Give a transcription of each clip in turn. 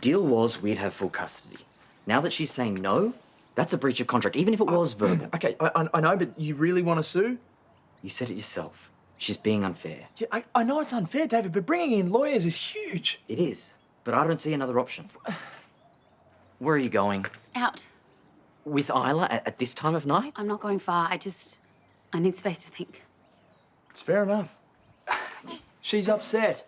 deal was we'd have full custody. Now that she's saying no, that's a breach of contract, even if it was verbal. Okay, I know, but you really want to sue? You said it yourself. She's being unfair. Yeah, I know it's unfair, David, but bringing in lawyers is huge. It is, but I don't see another option. Where are you going? Out. With Isla at this time of night? I'm not going far. I need space to think. It's fair enough. She's upset.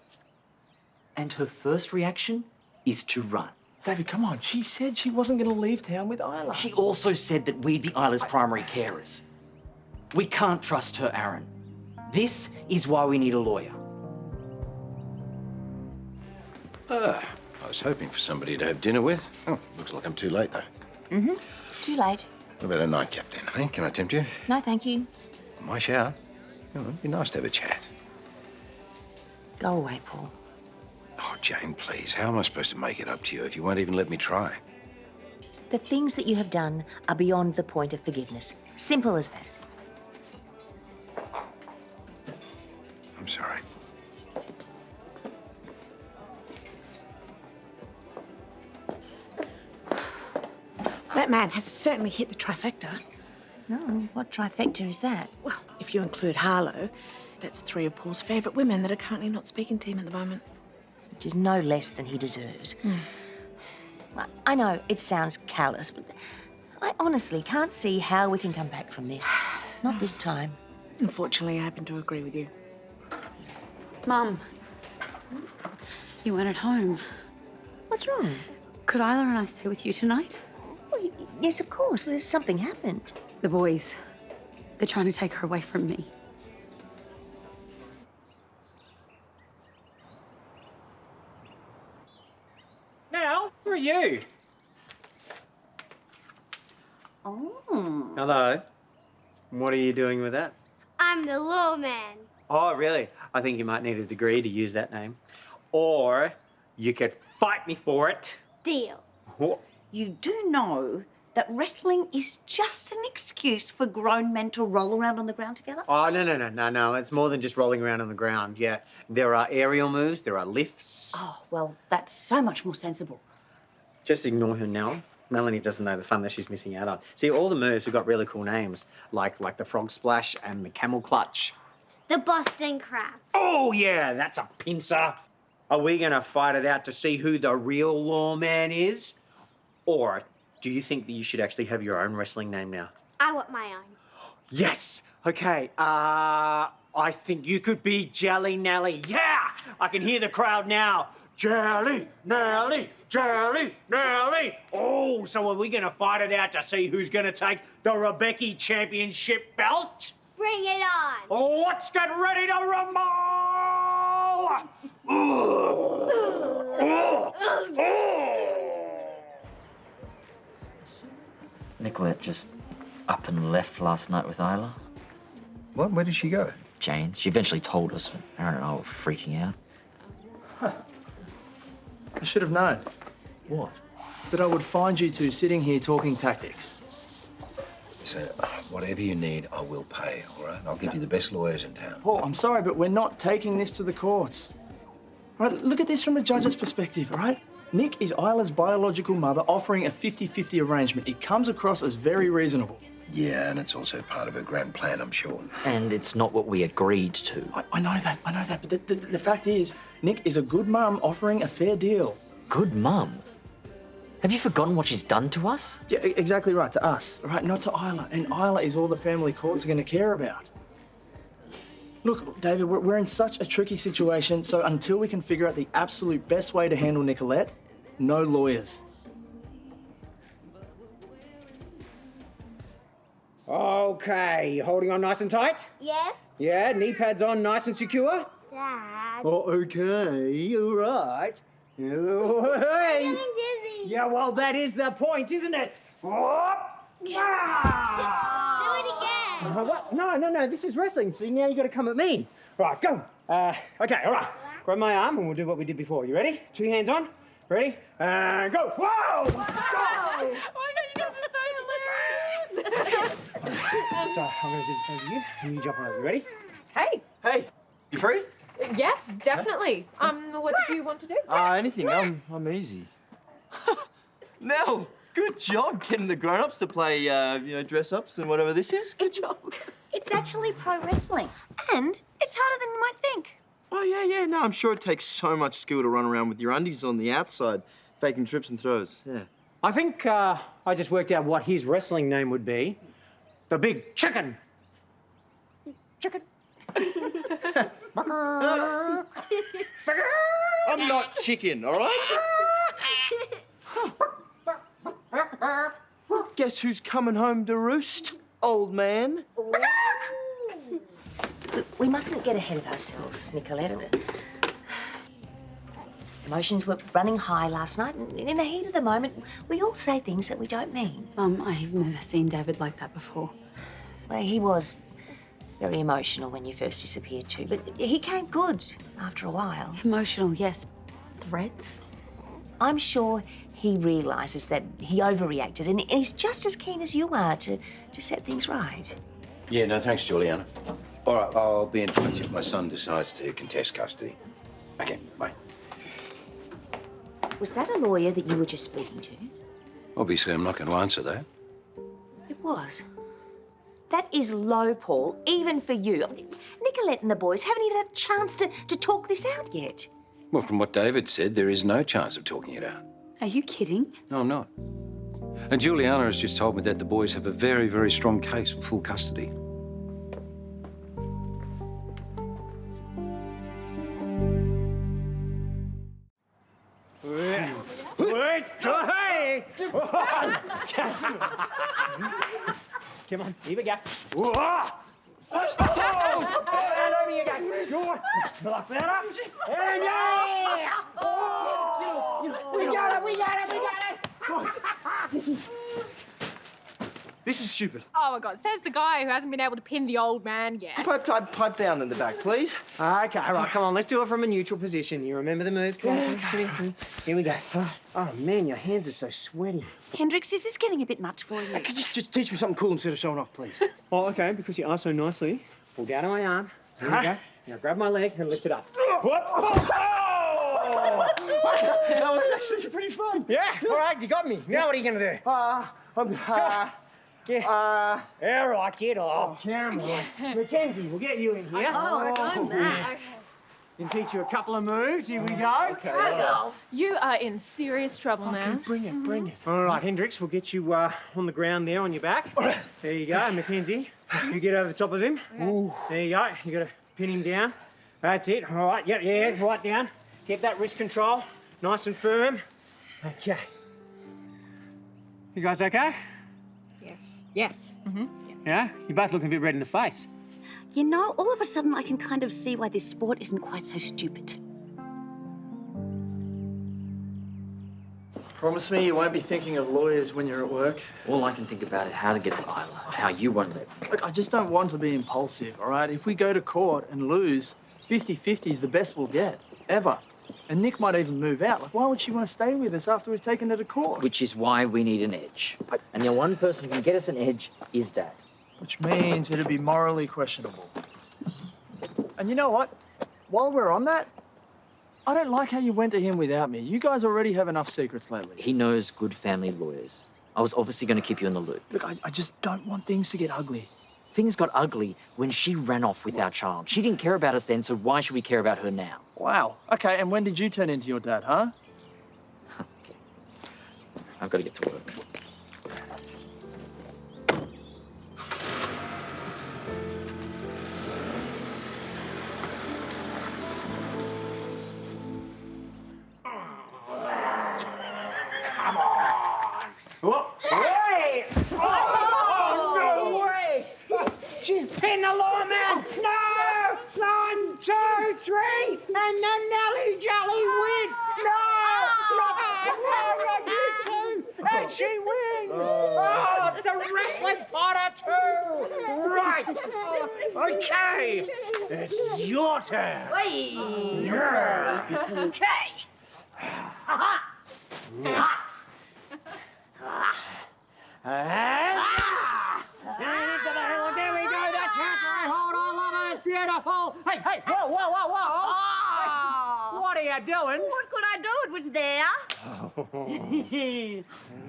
And her first reaction is to run. David, come on. She said she wasn't going to leave town with Isla. She also said that we'd be Isla's primary carers. We can't trust her, Aaron. This is why we need a lawyer. I was hoping for somebody to have dinner with. Oh, looks like I'm too late, though. Mm-hmm. Too late. What about a nightcap then, eh? Can I tempt you? No, thank you. My shower? Oh, it'd be nice to have a chat. Go away, Paul. Oh, Jane, please. How am I supposed to make it up to you if you won't even let me try? The things that you have done are beyond the point of forgiveness. Simple as that. I'm sorry. That man has certainly hit the trifecta. No, what trifecta is that? Well, if you include Harlow, that's 3 of Paul's favourite women that are currently not speaking to him at the moment. Which is no less than he deserves. Well, I know it sounds callous, but I honestly can't see how we can come back from this. Not this time. Unfortunately, I happen to agree with you. Mum, you weren't at home. What's wrong? Could Isla and I stay with you tonight? Well, yes, of course. Well, something happened. The boys, they're trying to take her away from me. Now, who are you? Oh. Hello. What are you doing with that? I'm the lawman. Oh, really? I think you might need a degree to use that name. Or you could fight me for it. Deal. Oh, You do know that wrestling is just an excuse for grown men to roll around on the ground together? Oh, no. It's more than just rolling around on the ground. Yeah, there are aerial moves, there are lifts. Oh, well, that's so much more sensible. Just ignore her now. Melanie doesn't know the fun that she's missing out on. See, all the moves have got really cool names, like the frog splash and the camel clutch. The Boston Crab. Oh, yeah, that's a pincer. Are we going to fight it out to see who the real lawman is? Or do you think that you should actually have your own wrestling name now? I want my own. Yes. Okay. I think you could be Jelly Nelly. Yeah! I can hear the crowd now. Jelly Nelly, Jelly Nelly. Oh, so are we going to fight it out to see who's going to take the Rebekchi championship belt? Bring it on. Oh, let's get ready to rumble! Nicolette just up and left last night with Isla. What? Where did she go? Jane. She eventually told us, but Aaron and I were freaking out. I should have known What? that I would find you two sitting here talking tactics. So, whatever you need, I will pay, all right? I'll give you the best lawyers in town. Paul, I'm sorry, but we're not taking this to the courts. All right, look at this from a judge's perspective, all right? Nick is Isla's biological mother offering a 50-50 arrangement. It comes across as very reasonable. Yeah, and it's also part of her grand plan, I'm sure. And it's not what we agreed to. I know that, but the fact is, Nick is a good mum offering a fair deal. Good mum? Have you forgotten what she's done to us? Yeah, exactly right, to us, all right, not to Isla. And Isla is all the family courts are going to care about. Look, David, we're in such a tricky situation, so until we can figure out the absolute best way to handle Nicolette, no lawyers. Okay, you holding on nice and tight? Yes? Yeah, knee pads on nice and secure? Dad. Oh, okay, all right. Oh, I'm hey. getting dizzy. Yeah, well, that is the point, isn't it? Ah! Do it again. What? No, this is wrestling. See, now you got to come at me. Right, go. Okay, all right. Grab my arm and we'll do what we did before. You ready? 2 hands on. Ready? And go. Whoa! Oh my God, you guys are so hilarious! So I'm going to do the same to you. And you jump on over. You ready? Hey. Hey, you free? Yeah, definitely. What do you want to do? Anything. I'm easy. Nell, good job getting the grown-ups to play, dress-ups and whatever this is. Good job. It's actually pro wrestling, and it's harder than you might think. Oh, yeah. No, I'm sure it takes so much skill to run around with your undies on the outside, faking trips and throws. Yeah. I think I just worked out what his wrestling name would be. The Big Chicken. Chicken. I'm not chicken, all right? Guess who's coming home to roost, old man? We mustn't get ahead of ourselves, Nicolette. Emotions were running high last night, and in the heat of the moment, we all say things that we don't mean. I've never seen David like that before. Well, he was very emotional when you first disappeared too, but he came good after a while. Emotional, yes. Threats? I'm sure he realises that he overreacted, and he's just as keen as you are to set things right. Yeah, no, thanks, Juliana. All right, I'll be in touch if my son decides to contest custody. Okay, bye. Was that a lawyer that you were just speaking to? Obviously, I'm not going to answer that. It was. That is low, Paul, even for you. Nicolette and the boys haven't even had a chance to talk this out yet. Well, from what David said, there is no chance of talking it out. Are you kidding? No, I'm not. And Juliana has just told me that the boys have a very, very strong case for full custody. Wait, hey! Come on, here we go. And over you go. Block that up. And yeah! We got it. This is stupid. Oh my God, says the guy who hasn't been able to pin the old man yet. Pipe down in the back, please. Okay, all right, come on, let's do it from a neutral position. You remember the moves? Come on, come. Here we go. Oh, man, your hands are so sweaty. Hendrix, is this getting a bit much for you? Could you just teach me something cool instead of showing off, please? Oh, okay, because you asked so nicely. Pull down on my arm. Here we go. Now grab my leg and lift it up. That was actually pretty fun. Yeah, all right, you got me. Now what are you going to do? All right, get off. Come on. Mackenzie, we'll get you in here. Can teach you a couple of moves. Here we go. Okay. You are in serious trouble now. Bring it. All right, Hendrix, we'll get you on the ground there on your back. There you go, Mackenzie. You get over the top of him. Ooh. There you go. You got to pin him down. That's it. All right, yeah, right down. Get that wrist control nice and firm. Okay. You guys okay? Yes. Mm-hmm. Yeah? You're both looking a bit red in the face. You know, all of a sudden I can kind of see why this sport isn't quite so stupid. Promise me you won't be thinking of lawyers when you're at work. All I can think about is how to get us Isla, how you won't let me. Look, I just don't want to be impulsive, all right? If we go to court and lose, 50-50 is the best we'll get, ever. And Nick might even move out. Like, why would she want to stay with us after we've taken her to court? Which is why we need an edge. And the one person who can get us an edge is Dad. Which means it'd be morally questionable. And you know what? While we're on that, I don't like how you went to him without me. You guys already have enough secrets lately. He knows good family lawyers. I was obviously going to keep you in the loop. Look, I just don't want things to get ugly. Things got ugly when she ran off with our child. She didn't care about us then, so why should we care about her now? Wow. Okay, and when did you turn into your dad, huh? Okay. I've got to get to work. Hey! Oh, no way! She's pinned the lawman! No! 1, 2, 3, and the Nelly Jelly wins! No, not you two! And she wins! Oh, it's the wrestling fighter too! Right! Okay, it's your turn! Yeah. Okay. And into the hill, there we go, the counter, hold on, love, it's beautiful. Hey, whoa. What are you doing? What could I do? It was there.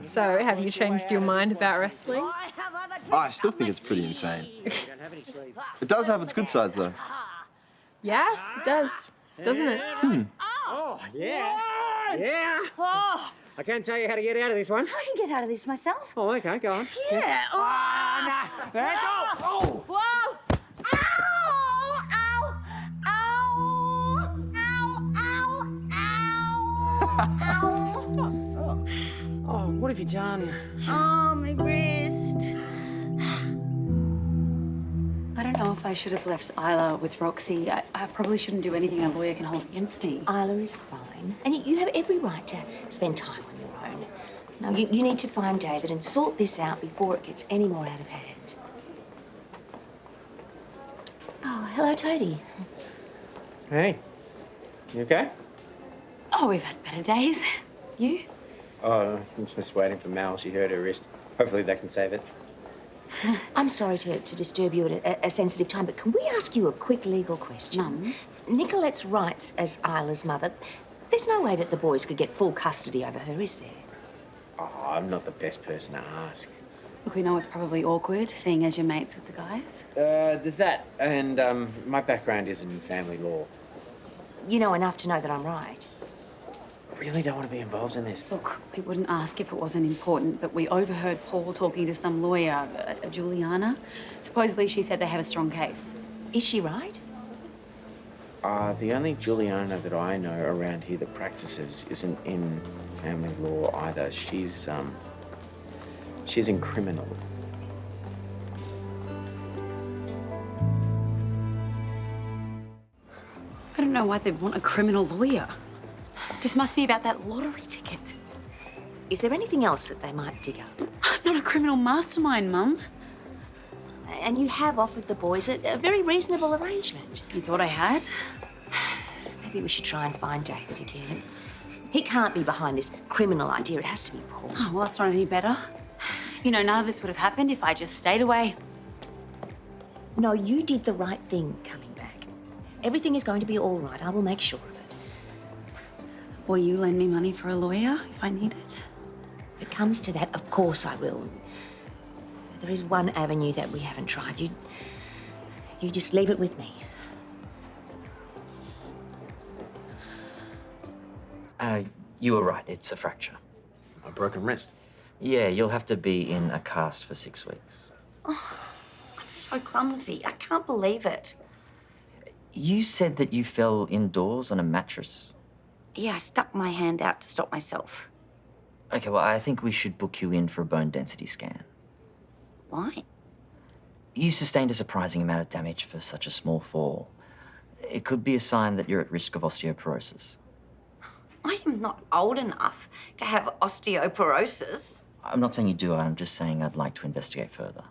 So, have you changed your mind about wrestling? I still think it's pretty insane. It does have its good sides, though. Yeah, it does. Doesn't it? Oh, yeah. Yeah. Oh, I can't tell you how to get out of this one. I can get out of this myself. Oh, okay, go on. Yeah. Oh, There you go. Oh. Whoa! Ow! Ow! Ow! Ow! Ow! Ow! Oh, what have you done? Oh, my wrist. I don't know if I should have left Isla with Roxy. I probably shouldn't do anything a lawyer can hold against me. Isla is fine. And you have every right to spend time on your own. Now, you need to find David and sort this out before it gets any more out of hand. Oh, hello, Toadie. Hey. You okay? Oh, we've had better days. You? Oh, I'm just waiting for Mal. She hurt her wrist. Hopefully they can save it. I'm sorry to disturb you at a sensitive time, but can we ask you a quick legal question? Mum? Nicolette's rights as Isla's mother, there's no way that the boys could get full custody over her, is there? Oh, I'm not the best person to ask. Look, we know it's probably awkward, seeing as you're mates with the guys. There's that. And my background is in family law. You know enough to know that I'm right. I really don't want to be involved in this. Look, we wouldn't ask if it wasn't important, but we overheard Paul talking to some lawyer, Juliana. Supposedly she said they have a strong case. Is she right? The only Juliana that I know around here that practices isn't in family law either. She's in criminal. I don't know why they want a criminal lawyer. This must be about that lottery ticket. Is there anything else that they might dig up? I'm not a criminal mastermind, Mum. And you have offered the boys a very reasonable arrangement. You thought I had? Maybe we should try and find David again. He can't be behind this criminal idea. It has to be Paul. Oh, well, that's not any better. You know, none of this would have happened if I just stayed away. No, you did the right thing coming back. Everything is going to be all right. I will make sure of it. Will you lend me money for a lawyer if I need it? If it comes to that, of course I will. There is one avenue that we haven't tried. You just leave it with me. You were right. It's a fracture. A broken wrist. Yeah, you'll have to be in a cast for 6 weeks. Oh, I'm so clumsy. I can't believe it. You said that you fell indoors on a mattress. Yeah, I stuck my hand out to stop myself. Okay, well, I think we should book you in for a bone density scan. Why? You sustained a surprising amount of damage for such a small fall. It could be a sign that you're at risk of osteoporosis. I am not old enough to have osteoporosis. I'm not saying you do, I'm just saying I'd like to investigate further.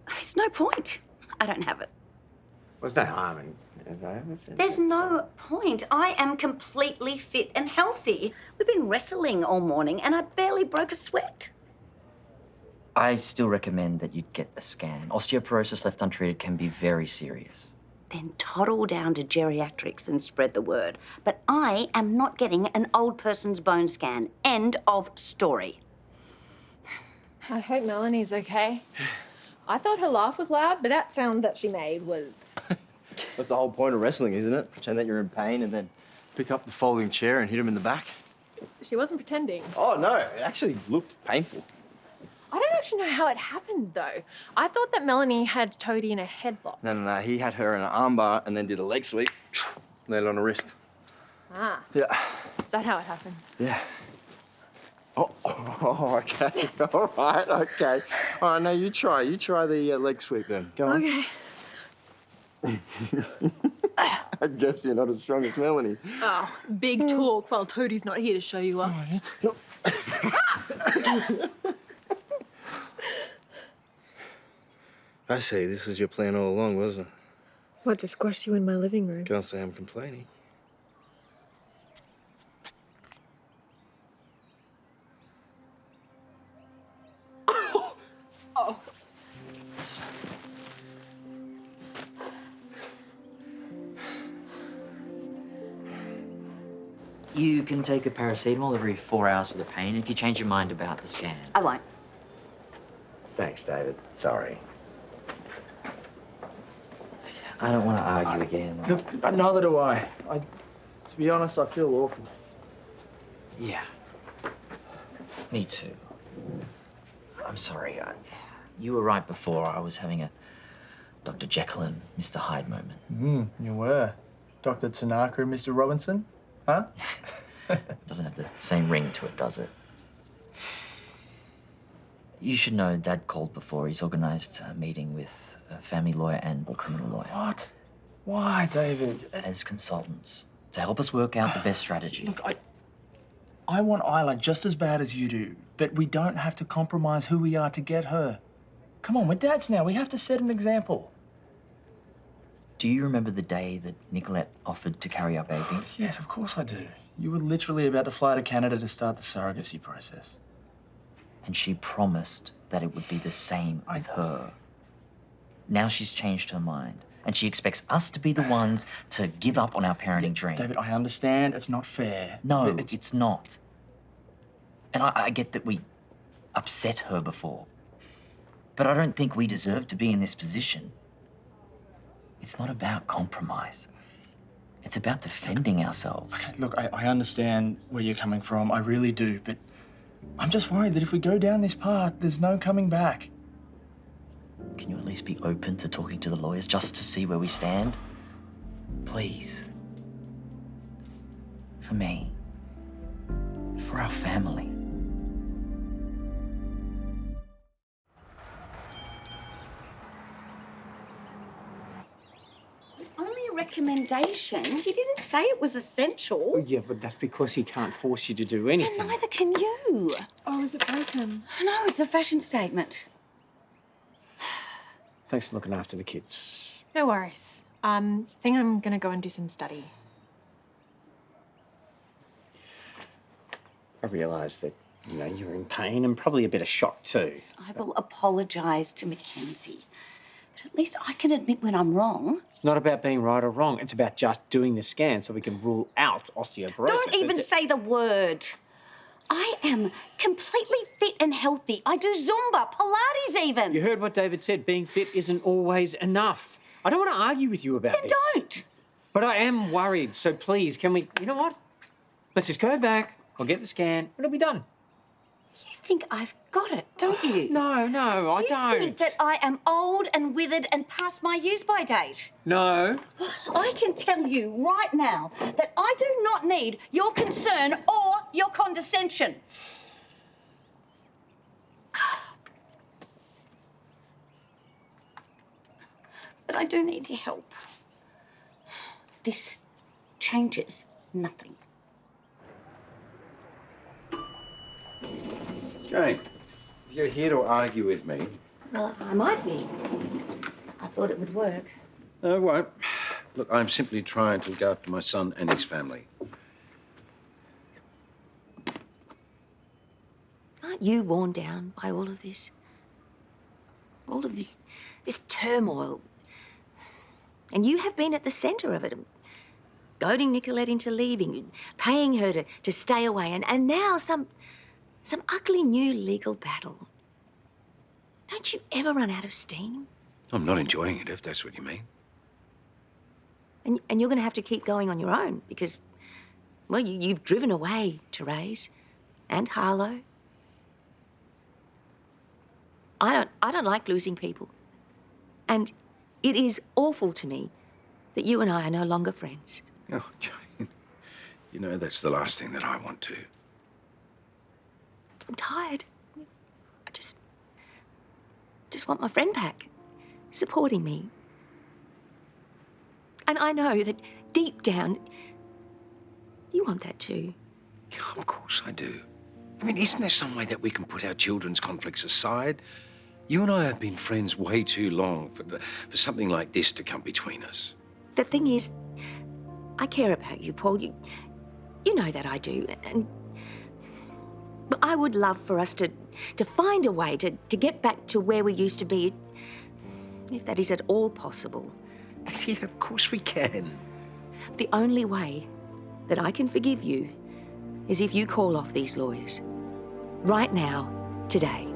There's no point. I don't have it. There's no harm in it. There's no point. I am completely fit and healthy. We've been wrestling all morning and I barely broke a sweat. I still recommend that you get a scan. Osteoporosis left untreated can be very serious. Then toddle down to geriatrics and spread the word. But I am not getting an old person's bone scan. End of story. I hope Melanie's okay. I thought her laugh was loud, but that sound that she made was... That's the whole point of wrestling, isn't it? Pretend that you're in pain and then pick up the folding chair and hit him in the back. She wasn't pretending. Oh, no. It actually looked painful. I don't actually know how it happened, though. I thought that Melanie had Toadie in a headlock. No. He had her in an armbar and then did a leg sweep. Landed on her wrist. Ah. Yeah. Is that how it happened? Yeah. Oh, okay. All right, okay. All right, now you try. You try the leg sweep then. Go on. Okay. I guess you're not as strong as Melanie. Oh, big talk while Toadie's not here to show you up. Oh, yeah. I see, this was your plan all along, wasn't it? What, to squash you in my living room? Can't say I'm complaining. Oh. You can take a paracetamol every 4 hours for the pain if you change your mind about the scan. I won't. Thanks, David. Sorry. I don't want to argue again. Look, neither do I. To be honest, I feel awful. Yeah. Me too. I'm sorry. You were right before. I was having a Dr. Jekyll and Mr. Hyde moment. You were. Dr. Tanaka and Mr. Robinson? Huh? Doesn't have the same ring to it, does it? You should know Dad called before. He's organised a meeting with a family lawyer and a criminal lawyer. What? Why, David? As consultants, to help us work out the best strategy. Look, I want Isla just as bad as you do, but we don't have to compromise who we are to get her. Come on, we're dads now. We have to set an example. Do you remember the day that Nicolette offered to carry our baby? Yes, of course I do. You were literally about to fly to Canada to start the surrogacy process. And she promised that it would be the same with her. Now she's changed her mind, and she expects us to be the ones to give up on our parenting dream. David, I understand it's not fair. No, but it's not. And I get that we upset her before. But I don't think we deserve to be in this position. It's not about compromise. It's about defending ourselves. Okay, look, I understand where you're coming from. I really do, but I'm just worried that if we go down this path, there's no coming back. Can you at least be open to talking to the lawyers just to see where we stand? Please. For me. For our family. Only a recommendation. He didn't say it was essential. Oh, yeah, but that's because he can't force you to do anything. And neither can you. Oh, is it broken? No, it's a fashion statement. Thanks for looking after the kids. No worries. Think I'm gonna go and do some study. I realise that, you know, you're in pain and probably a bit of shock too. I will apologise to Mackenzie. But at least I can admit when I'm wrong. It's not about being right or wrong. It's about just doing the scan so we can rule out osteoporosis. Don't even say the word. I am completely fit and healthy. I do Zumba, Pilates even. You heard what David said. Being fit isn't always enough. I don't want to argue with you about this. Then don't. But I am worried, so please, can we... You know what? Let's just go back. I'll get the scan. It'll be done. You think I've got it, don't you? No, I don't. You think that I am old and withered and past my use-by date? No. I can tell you right now that I do not need your concern or your condescension. But I do need your help. This changes nothing. Jane, you're here to argue with me. Well, I might be. I thought it would work. No, it won't. Look, I'm simply trying to look after my son and his family. Aren't you worn down by all of this? All of this turmoil. And you have been at the centre of it. Goading Nicolette into leaving, paying her to stay away, and now some ugly new legal battle. Don't you ever run out of steam? I'm not enjoying it, if that's what you mean. And you're going to have to keep going on your own because, well, you've driven away Terese and Harlow. I don't like losing people. And it is awful to me that you and I are no longer friends. Oh, Jane, you know that's the last thing that I want to. I'm tired. I just want my friend back, supporting me. And I know that deep down, you want that too. Of course I do. I mean, isn't there some way that we can put our children's conflicts aside? You and I have been friends way too long for something like this to come between us. The thing is, I care about you, Paul. You know that I do. And I would love for us to find a way to get back to where we used to be, if that is at all possible. Yeah, of course we can. The only way that I can forgive you is if you call off these lawyers. Right now, today.